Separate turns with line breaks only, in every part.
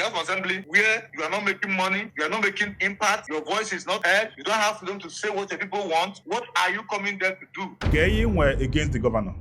the House of Assembly where you are not making money, you are not making impact, your voice is not heard, you don't have freedom to say what the people want. What are you coming there to do?
ENYI against the governor.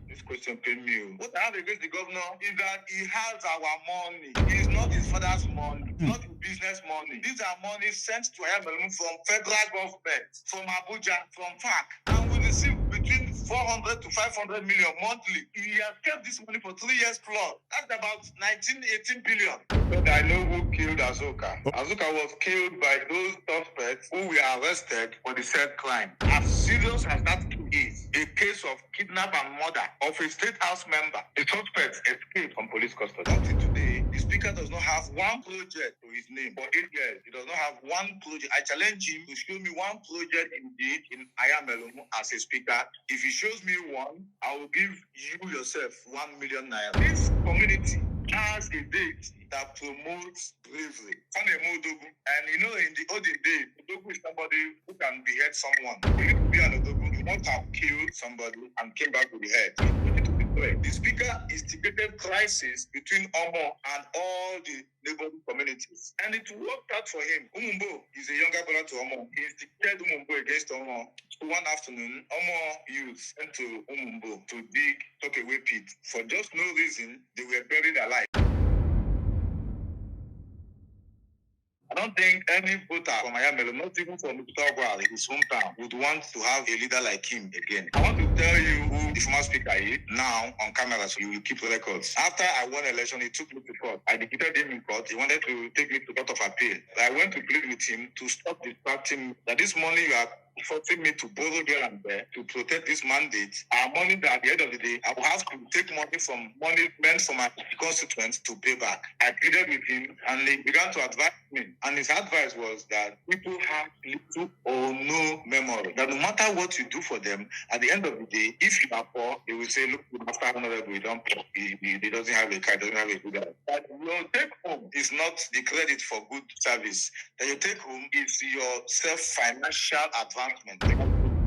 This question paid me. What I have against the governor is that he has our money. It's not his father's money. It's not his business money. These are money sent to Anambra from federal government, from Abuja, from FAC. And we receive between 400 to 500 million monthly. He has kept this money for 3 years plus. That's about 18 billion. But I know who killed Azuka. Azuka was killed by those suspects who were arrested for the said crime. As serious as that is, a case of kidnap and murder of a state house member. The suspect escaped from police custody. Until today, the speaker does not have one project to his name. For 8 years, he does not have one project. I challenge him to show me one project indeed in Ayamelumu as a speaker. If he shows me one, I will give you yourself 1 million naira. This community has a date that promotes bravery. And you know, in the olden days, Odogu is somebody who can behead someone. For you to be an Odogu, you must have killed somebody and came back with the head. The speaker instigated crisis between Omo and all the neighboring communities. And it worked out for him. Umumbo is a younger brother to Omo. He instigated Umumbo against Omo. So one afternoon, Omo youth went to Umumbo to dig Tokeway pit. For just no reason, they were buried alive. I don't think any voter from Ayamelo, not even from Mutagwa, his hometown, would want to have a leader like him again. I want to tell you who the former speaker is now on camera, so you will keep records. After I won the election, he took me to court. I defeated him in court. He wanted to take me to court of appeal. I went to plead with him to stop distracting that this money you are forcing me to borrow here and there to protect this mandate. Our money that at the end of the day, I will have to take money from money meant for my constituents to pay back. I pleaded with him and he began to advise me. And his advice was that people have little or no memory. That no matter what you do for them, at the end of the day, if you are poor, they will say, look, after honorable, he don't poor. He doesn't have a car, doesn't have a good house. But your take home is not the credit for good service. That your take home is your self-financial advantage.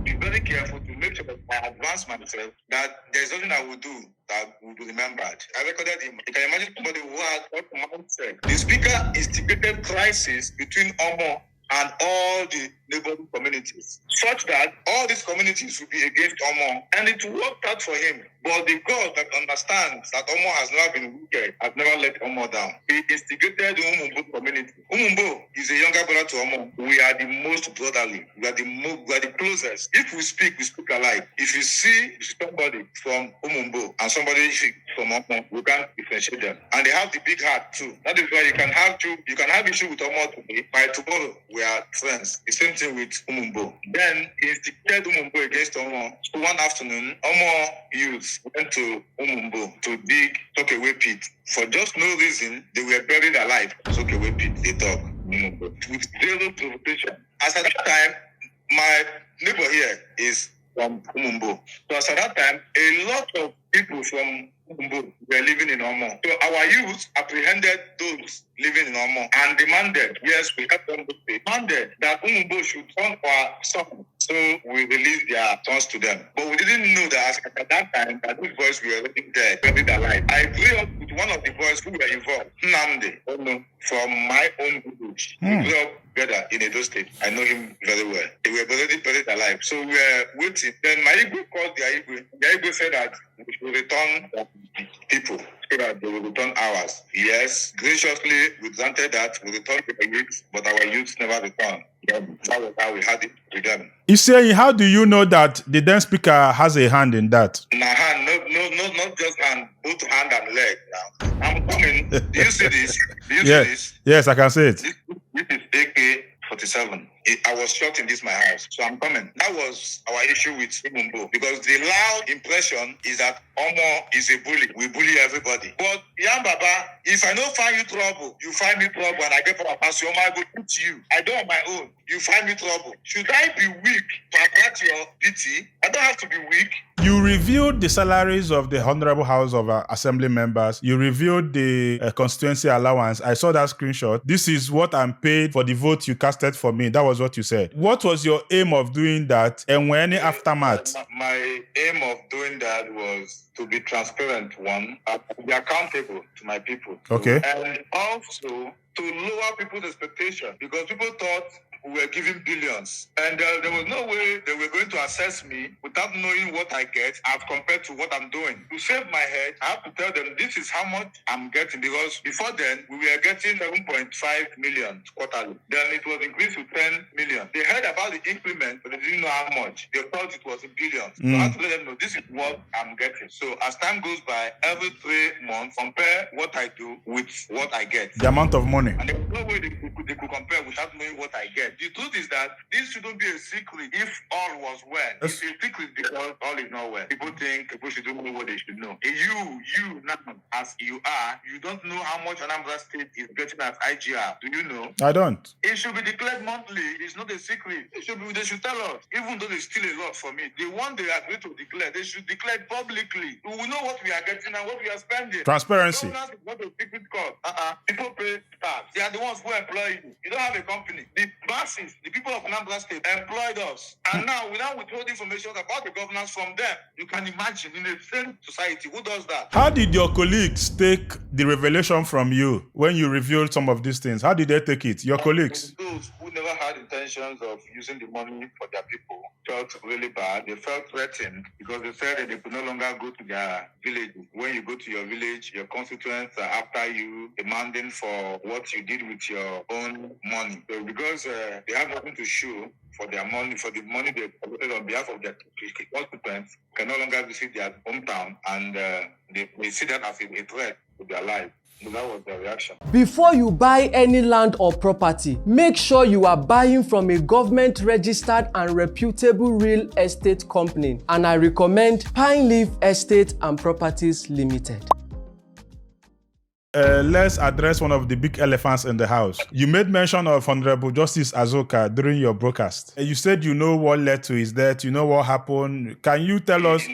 Be very careful to make sure that I advance myself, that there's nothing I will do that will be remembered. I recorded him. You can imagine somebody who has what mindset. The speaker instigated crisis between Omo and all the neighboring communities, such that all these communities will be against Omo. And it worked out for him. But the God that understands that Omo has never been wicked, has never let Omo down. He instigated the Umumbo community. Umumbo is a younger brother to Omo. We are the most brotherly. We are the closest. If we speak alike. If you see somebody from Umumbo and somebody from Omo, we can't differentiate them. And they have the big heart too. That is why you can have issue with Omo today. By tomorrow, we are friends. The same thing with Umumbo. Then he instigated Umumbo against Omo. So one afternoon, Omo youth went to Umumbo to dig Tokeway pit. For just no reason, they were buried alive. Tokeway pit, they talk. Umumbo. With zero provocation. As at that time, my neighbor here is from Umumbo. So as at that time, a lot of people from Umumbo were living in Omo. So our youth apprehended those living in Omo and demanded, yes, we have them demanded that Umumbo should turn our son. So we released their sons to them. But we didn't know that at that time that these boys were already dead, buried alive. I grew up with one of the boys who were involved, Nnamdi, from my own village. We grew up together in Edo State. I know him very well. They were already buried alive. So we were waiting. Then my Igwe called the Igwe. The Igwe said that we should return people so that they will return ours. Yes, graciously we granted that. We returned to the youth, but our youth never returned. That was how we had it with them.
You say, how do you know that the then speaker has a hand in that?
Hand, no, not just hand, both hand and leg. Now I'm coming. Do you see this? Do you see this?
Yes, I can see it.
This is AK-47. I was shot in this my house, so I'm coming. That was our issue with Umumbo, because the loud impression is that Omo is a bully. We bully everybody. But Yam Baba, if I don't find you trouble, you find me trouble, and I get from a pass Omo, I go put you. I do on my own. You find me trouble. Should I be weak to attract your pity? I don't have to be weak.
You reviewed the salaries of the Honorable House of Assembly members. You reviewed the constituency allowance. I saw that screenshot. This is what I'm paid for the vote you casted for me. That was what you said. What was your aim of doing that, and when any aftermath?
My aim of doing that was to be transparent, one, to be accountable to my people.
Okay.
And also to lower people's expectations, because people thought we were giving billions. And there was no way they were going to assess me without knowing what I get as compared to what I'm doing. To save my head, I have to tell them this is how much I'm getting, because before then, we were getting 7.5 million quarterly. Then it was increased to 10 million. They heard about the increment, but they didn't know how much. They thought it was in billions. So I have to let them know this is what I'm getting. So as time goes by, every 3 months, compare what I do with what I get.
The amount of money.
And there was no way they could compare without knowing what I get. The truth is that this shouldn't be a secret if all was well. It's a secret because all is not well. People think people should know what they should know. You now, as you are, you don't know how much Anambra State is getting as IGR. Do you know?
I don't.
It should be declared monthly. It's not a secret. They should tell us. Even though there's still a lot for me. The one they agree to declare, they should declare it publicly. We will know what we are getting and what we are spending.
Transparency.
Governance is not a secret cause. People pay tax. They are the ones who employ you. You don't have a company. The masses, the people of Anambra State employed us. And now, without withholding information about the governance from them, you can imagine in a sane society, who does that?
How did your colleagues take the revelation from you when you revealed some of these things? How did they take it? Your colleagues?
Those who never had intentions of using the money for their people felt really bad. They felt threatened because they said that they could no longer go to their villages. When you go to your village, your constituents are after you, demanding for what you did with your own money. So because they have nothing to show for their money, for the money they collected on behalf of their constituents, can no longer visit their hometown, and they see that as a threat to their life. So that was their reaction.
Before you buy any land or property, make sure you are buying from a government-registered and reputable real estate company. And I recommend Pine Leaf Estate and Properties Limited.
Let's address one of the big elephants in the house. You made mention of Honorable Justice Azuka during your broadcast. You said you know what led to his death, you know what happened. Can you tell us?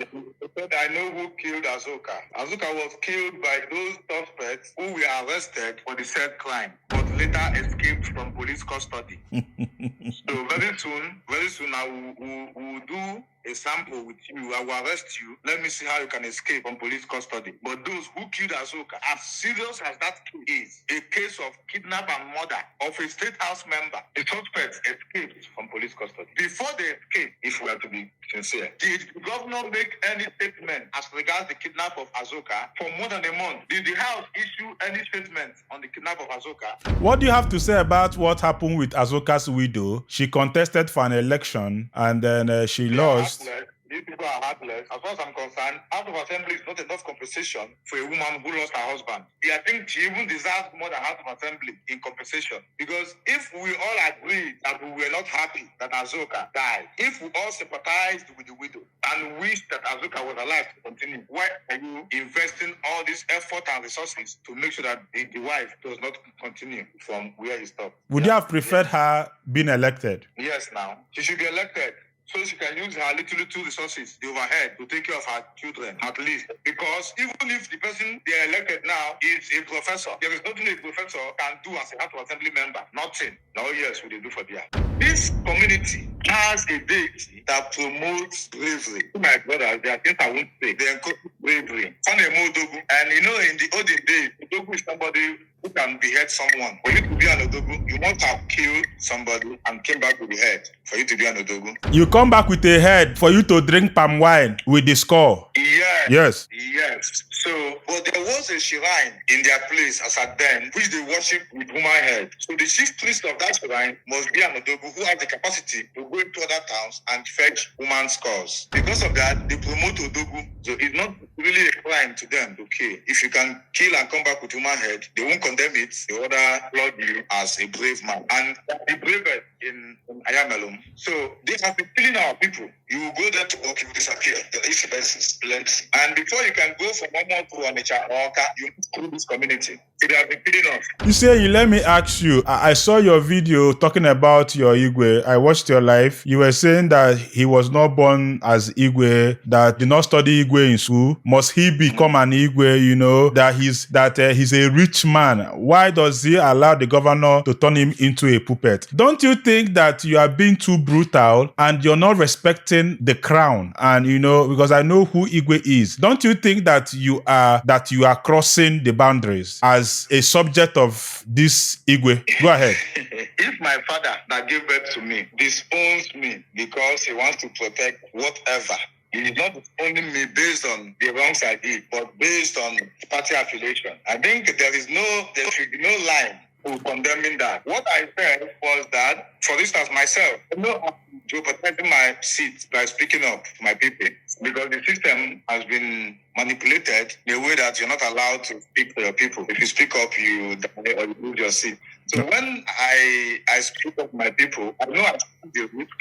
I know who killed Azuka. Azuka was killed by those suspects who were arrested for the said crime, but later escaped from police custody. So very soon I will do a sample with you. I will arrest you. Let me see how you can escape from police custody. But those who killed Azuka, as serious as that case is, a case of kidnap and murder of a state house member, the suspects escaped from police custody. Before they escaped, if we are to be sincere, did the governor make any statement as regards the kidnap of Azuka for more than a month? Did the house issue any statement on the kidnap of Azuka?
What do you have to say about what happened with Azuka's widow? She contested for an election and then she lost.
These people are heartless. As far as I'm concerned, House of Assembly is not enough compensation for a woman who lost her husband. I think she even deserves more than House of Assembly in compensation. Because if we all agree that we were not happy that Azuka died, if we all sympathized with the widow and wished that Azuka was alive to continue, why are you investing all this effort and resources to make sure that the wife does not continue from where he stopped?
Would you have preferred her being elected?
Yes, now. She should be elected, so she can use her little resources, the overhead, to take care of her children, at least. Because even if the person they are elected now is a professor, there is nothing a professor can do as a House of Assembly member. Nothing. Now, yes, we do for there. This community has a deity that promotes bravery. My brothers, there are things I won't say. They encourage bravery. And in the olden days, Odogu is somebody who can behead someone. For you to be an Odogu, you must have killed somebody and came back with the head for you to be an Odogu.
You come back with a head for you to drink palm wine with the score.
Yes. So, but there was a shrine in their place as at then, which they worship with human head. So the chief priest of that shrine must be an Odogu who has the capacity to go into other towns and fetch human skulls. Because of that, they promote Odogu. So it's not really a crime to them to kill. If you can kill and come back with human head, they won't condemn it. They order flog you as a brave man. And the bravest in Ayamelum. So they have been killing our people. You will go there to work, you will disappear. The incidents is plenty. And before you can go from one to Onitsha or Oka, you move through this community. So they have been killing us.
You say, let me ask you, I saw your video talking about your Igwe. I watched your life. You were saying that he was not born as Igwe, that did not study Igwe in school. Must he become an Igwe, you know, that he's a rich man? Why does he allow the governor to turn him into a puppet? Don't you think that you are being too brutal and you're not respecting the crown? And, you know, because I know who Igwe is. Don't you think that you are crossing the boundaries as a subject of this Igwe? Go ahead.
If my father that gave birth to me disowns me because he wants to protect whatever, he is not disowning me based on the wrongs I did, but based on party affiliation. I think there should be no line to condemning that. What I said was that, for instance, myself, to protecting my seat by speaking up for my people, because the system has been manipulated in a way that you're not allowed to speak for your people. If you speak up, you die or you lose your seat. So when I speak up for my people, I know I took the risk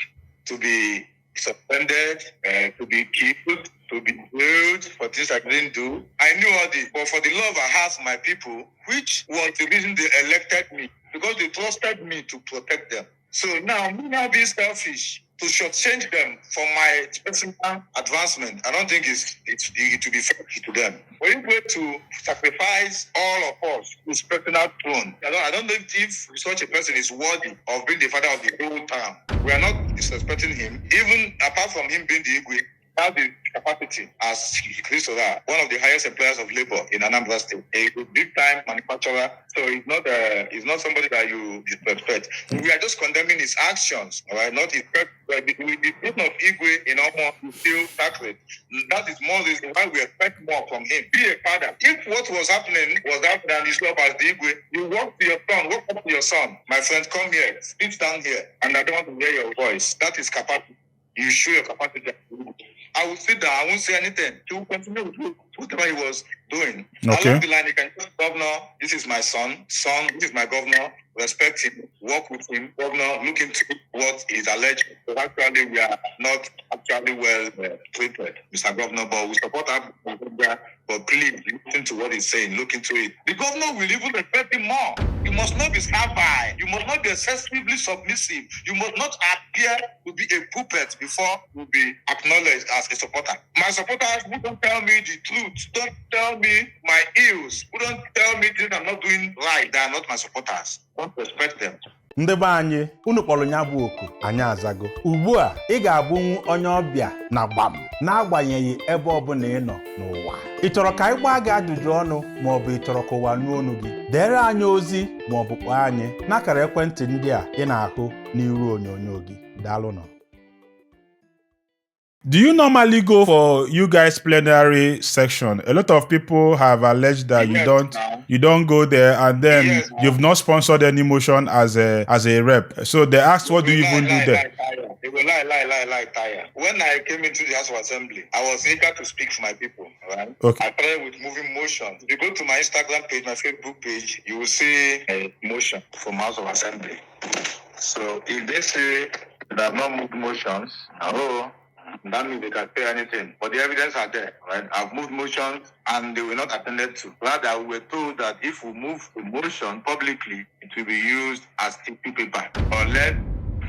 to be suspended, to be killed, to be jailed for things I didn't do. I knew all this, but for the love I have for my people, which was the reason they elected me, because they trusted me to protect them. So now, me now being selfish, to shortchange them for my personal advancement, I don't think it will be fair to them. For you to sacrifice all of us to his personal throne, I don't know if such a person is worthy of being the father of the whole town. We are not disrespecting him. Even apart from him being the Igwe, has the capacity as Christopher, one of the highest employers of labor in Anambra State, a big-time manufacturer. So he's not somebody that you disrespect. We are just condemning his actions, all right? Not his purpose. The name of Igwe in almost is still sacred. That is more reason why we expect more from him. Be a father. If what was happening and his love as the Igwe, you walk to your son, walk up to your son. My friend, come here, sit down here, and I don't want to hear your voice. That is capacity. You show your capacity. I will sit down. I won't say anything. He will continue with whatever he was doing.
Okay.
Along the line, he can tell governor, this is my son. Son, this is my governor. Respect him. Work with him. Governor, look into what is alleged. So actually, we are not actually well treated, Mr. Governor, but we support our governor. But please, listen to what he's saying. Look into it. The governor will even respect him more. You must not be servile. You must not be excessively submissive. You must not appear to be a puppet before you be acknowledged as a supporter. My supporters who don't tell me the truth, don't tell me my ills, who don't tell me things I'm not doing right, they are not my supporters. Don't respect them.
Ndị be anyị, unu kpọrọ ya bụ oku, anyị azago. Ugbu a, ị ga-abụnwu onye ọbịa na gbam, n'agbanyeghị ebe ọbụla ị nọ n'ụwa. Ị chọrọ ka anyị gbaa gị ajụjụ ọnụ maọbụ ị chọrọ ka ụwa nụ ọnụ gị? Dere anyị ozi maọbụ kpọọ anyị n'akara ekwentị ndị a ị na-ahụ n'iru onyonyo gị. Daalụnụ.
Do you normally go for you guys plenary section? A lot of people have alleged that you don't go there, and then you've not sponsored any motion as a rep. So they asked, what do you even do there?
They will lie, tire. When I came into the House of Assembly, I was eager to speak for my people. Right? Okay. I started with moving motions. If you go to my Instagram page, my Facebook page, you will see a motion from House of Assembly. So if they say that I've not moved motions, that means they can say anything. But the evidence are there, right? I've moved motions and they were not attended to. Rather, we were told that if we move a motion publicly, it will be used as tissue paper. Unless,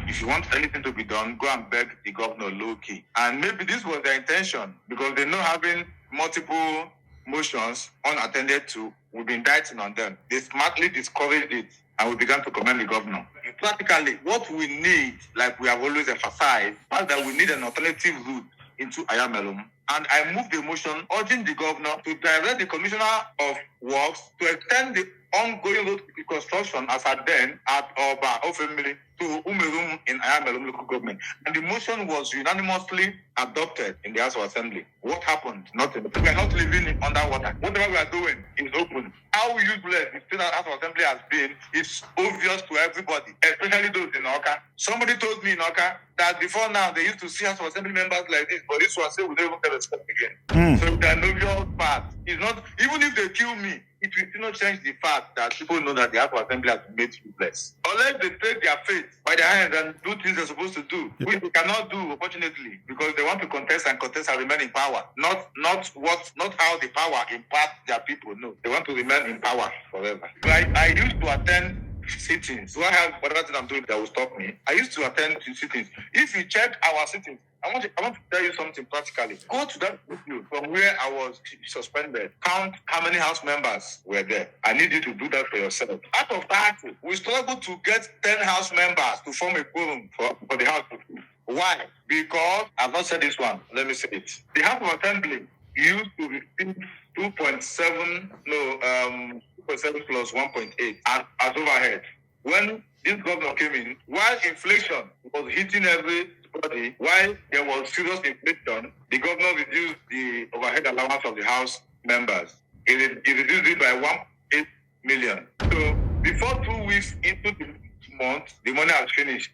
if you want anything to be done, go and beg the governor low-key. And maybe this was their intention, because they know having multiple motions unattended to will be indicting on them. They smartly discouraged it, and we began to commend the governor. Practically, what we need, like we have always emphasized, is that we need an alternative route into Ayamelum. And I moved the motion urging the governor to direct the Commissioner of Works to extend the ongoing road reconstruction as at then at Oba Ofemili to Umerum in Ayamelum local government. And the motion was unanimously adopted in the House of Assembly. What happened? Nothing. We are not living underwater. Whatever we are doing is open. How useless the State House of Assembly has been is obvious to everybody, especially those in Oka. Somebody told me in Oka that before now they used to see House of Assembly members like this, but this one say we don't even get respect again. So the obvious part is not, even if they kill me, it will still not change the fact that people know that the House of Assembly has been made useless. Unless they take their faith by their hands and do things they're supposed to do, which they cannot do, unfortunately, because they want to contest and remain in power. Not how the power impacts their people. No, they want to remain in power forever. I used to attend sittings. Do I have whatever thing I'm doing that will stop me? I used to attend sittings. If you check our sittings, I want to tell you something practically. Go to that video from where I was suspended. Count how many House members were there. I need you to do that for yourself. Out of 30, we struggled to get 10 House members to form a quorum for the House. Why? Because I've not said this one. Let me say it. The House of Assembly used to receive 2.7 plus 1.8 as overhead. When this governor came in, while inflation was hitting everybody, while there was serious inflation, the governor reduced the overhead allowance of the House members. He reduced it by 1.8 million. So before 2 weeks into the month, the money has finished.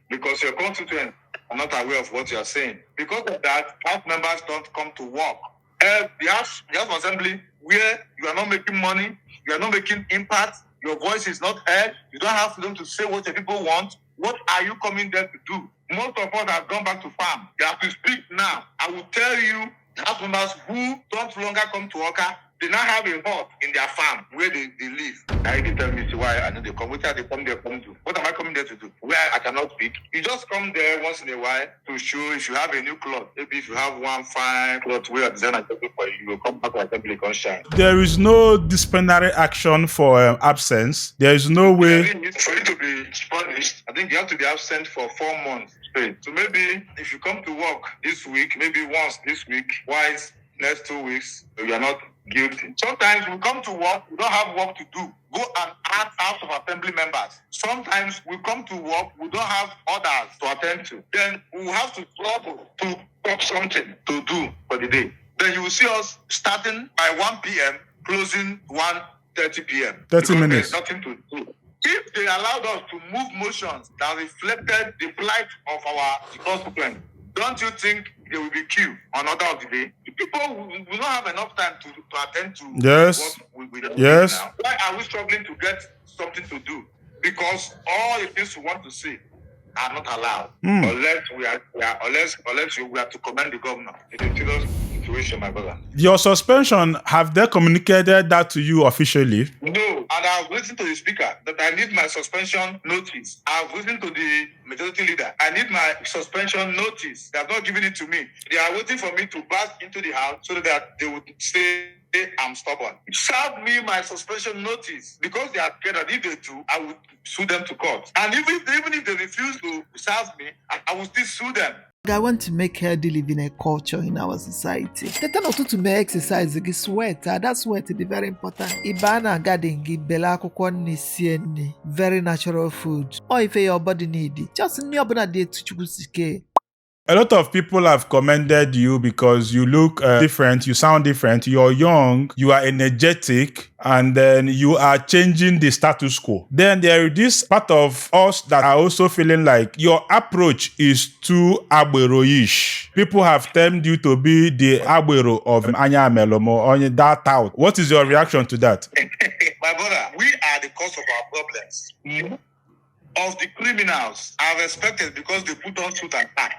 Because your constituents are not aware of what you are saying. Because of that, House members don't come to work. The House of Assembly, where you are not making money, you are not making impact, your voice is not heard, you don't have freedom to say what the people want, what are you coming there to do? Most of us have gone back to farm. They have to speak now. I will tell you, House members who don't longer come to work, they now have a hut in their farm where they live. Now you can tell me why I know they come. What are they come there come to? What am I coming there to do? Where I cannot speak. You just come there once in a while to show if you have a new cloth. Maybe if you have one fine cloth where a designer for you, you will come back to assembly and shine.
There is no disciplinary action for absence. There is no way.
For you to be punished, I think you have to be absent for 4 months straight. So maybe if you come to work this week, maybe once this week, twice next 2 weeks, you are not guilty. Sometimes we come to work, we don't have work to do. Go and ask House of Assembly members. Sometimes we come to work, we don't have orders to attend to. Then we have to struggle to talk something to do for the day. Then you will see us starting by 1 p.m., closing 1:30 p.m.
30 minutes.
There's nothing to do. If they allowed us to move motions that reflected the plight of our constituents, don't you think there will be queue on order of the day? People will not have enough time to attend to what we
yes.
Now. Why are we struggling to get something to do? Because all the things we want to say are not allowed unless we are to commend the governor. It's a serious situation, my brother.
Your suspension, have they communicated that to you officially?
No, and I've listened to the speaker that I need my suspension notice. I've listened to the majority leader. I need my suspension notice. They have not given it to me. They are waiting for me to pass into the house so that they would say I'm stubborn. Serve me my suspension notice because they are scared that if they do, I will sue them to court. And even if they refuse to serve me, I will still sue them.
I want to make healthy living a culture in our society. Teta n'ụtụtụ mee exercise gị sweat. That sweat is very important. Ịba na garden gị bele akwụkwọ nri sie nri. Very natural food. Or if your body need. Just nri ọbụla dị etu Chukwu si kee.
A lot of people have commended you because you look different, you sound different, you're young, you are energetic, and then you are changing the status quo. Then there is this part of us that are also feeling like your approach is too agbero-ish. People have termed you to be the agbero of Anya Melomo, on that out. What is your reaction to that?
My brother, we are the cause of our problems. Of the criminals are respected because they put on suit and tie.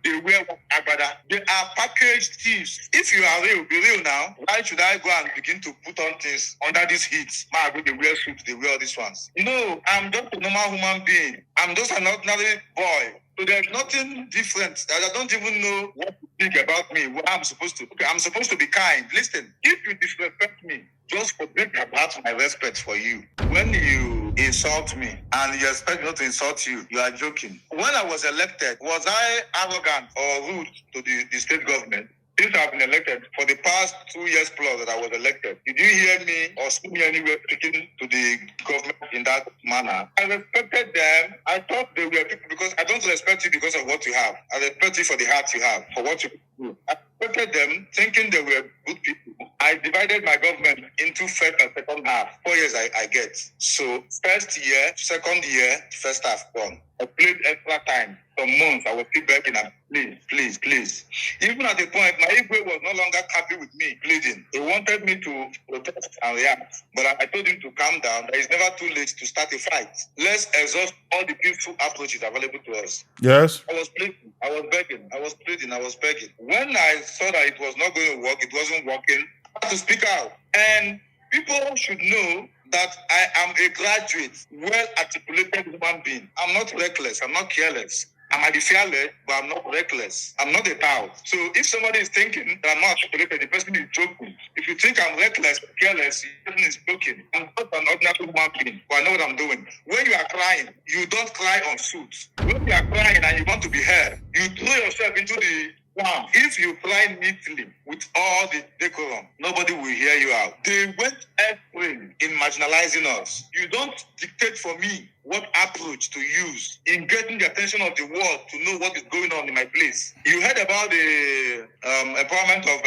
They wear agbada. They are packaged thieves. If you are real, be real now. Why should I go and begin to put on things under this heat? They wear suits, they wear all these ones. No, I'm just a normal human being. I'm just an ordinary boy. So there's nothing different. I don't even know what to think about me. What I'm supposed to. Okay, I'm supposed to be kind. Listen, if you disrespect me, just forget about my respect for you. When you insult me and you expect me not to insult you, you are joking. When I was elected, was I arrogant or rude to the state government? Since I've been elected, for the past 2 years plus that I was elected, did you hear me or see me anywhere speaking to the government in that manner? I respected them. I thought they were people because I don't respect you because of what you have. I respect you for the heart you have, for what you do. I respected them thinking they were good people. I divided my government into first and second half. 4 years I get. So first year, second year, first half gone. I played extra time. Some months I was still begging and please. Even at the point, my Igwe was no longer happy with me pleading. He wanted me to protest and react. But I told him to calm down. That it's never too late to start a fight. Let's exhaust all the peaceful approaches available to us.
Yes.
I was pleading. I was begging. I was pleading. I was begging. When I saw that it was not going to work, it wasn't working, I had to speak out. And people should know that I am a graduate, well-articulated human being. I'm not reckless. I'm not careless. I might be fearless, but I'm not reckless. I'm not a tout. So if somebody is thinking that I'm not articulated, the person is joking. If you think I'm reckless, careless, the person is joking. I'm not an ordinary human being, but I know what I'm doing. When you are crying, you don't cry on suits. When you are crying and you want to be heard, you throw yourself into the wow. If you cry neatly with all the decorum, nobody will hear you out. They went everywhere in marginalizing us. You don't dictate for me what approach to use in getting the attention of the world to know what is going on in my place. You heard about the empowerment of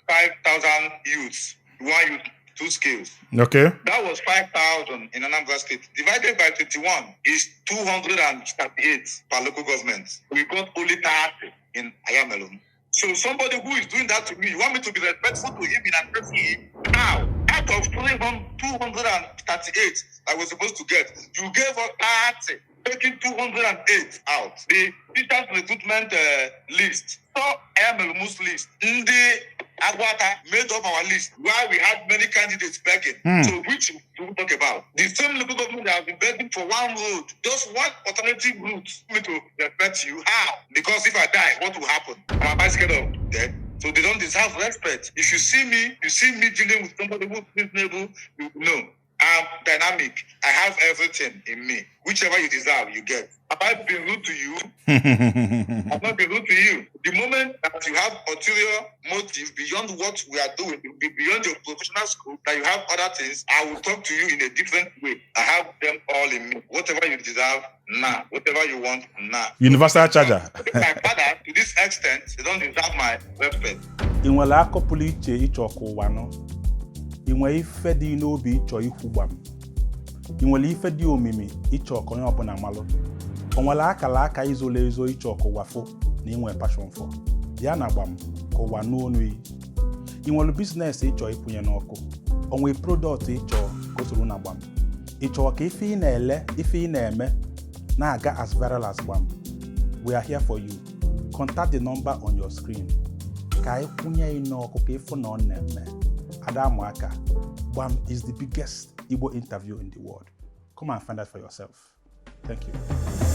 5,000 youths, one youth, two skills.
Okay.
That was 5,000 in Anambra State. Divided by 21 is 238 per local government. We got only 30 in Ayamelum. So somebody who is doing that to me, you want me to be respectful to him in addressing him? Now, out of 238 I was supposed to get, you gave us 30, taking 208 out. The teachers recruitment list, so Ayamelum's list, in the Agwata made up our list while we had many candidates begging. So which do we talk about? The same local government that have been begging for one road, just one alternative route. Me to respect you. How? Because if I die, what will happen? Am I scared of death? So they don't deserve respect. If you see me dealing with somebody who's reasonable, you know. I'm dynamic. I have everything in me. Whichever you deserve, you get. Have I been rude to you? I've not been rude to you. The moment that you have ulterior motive beyond what we are doing, beyond your professional school, that you have other things, I will talk to you in a different way. I have them all in me. Whatever you deserve, nah. Whatever you want, nah.
Universal charger.
My father, to this extent, they don't deserve my respect.
ị nwere akọpụlụ iche ịchọ ka ụwa nọ ị nwere ife dị n'obi ịchọ ikwugba m ị nwere ife dị omimi ịchọ ka onye ọbụla malụ o nwere akala aka izolo ezo ịchọ ka ụwa fụ na inwe passion for ya na agba m ka ụwa n'onu ị nwere business ịchọ ikwunye n'ọkụ o nwere product ịchọ ka o soro na agba m ịchọ ka ife ị na-ele ife ị na-eme na-aga as viral as gbam. We are here for you. Contact the number on your screen. Ka ikwunye n'ọkụ ka ifu na ọ na-eme. Adamuaka, Gbam is the biggest Igbo interview in the world. Come and find out for yourself. Thank you.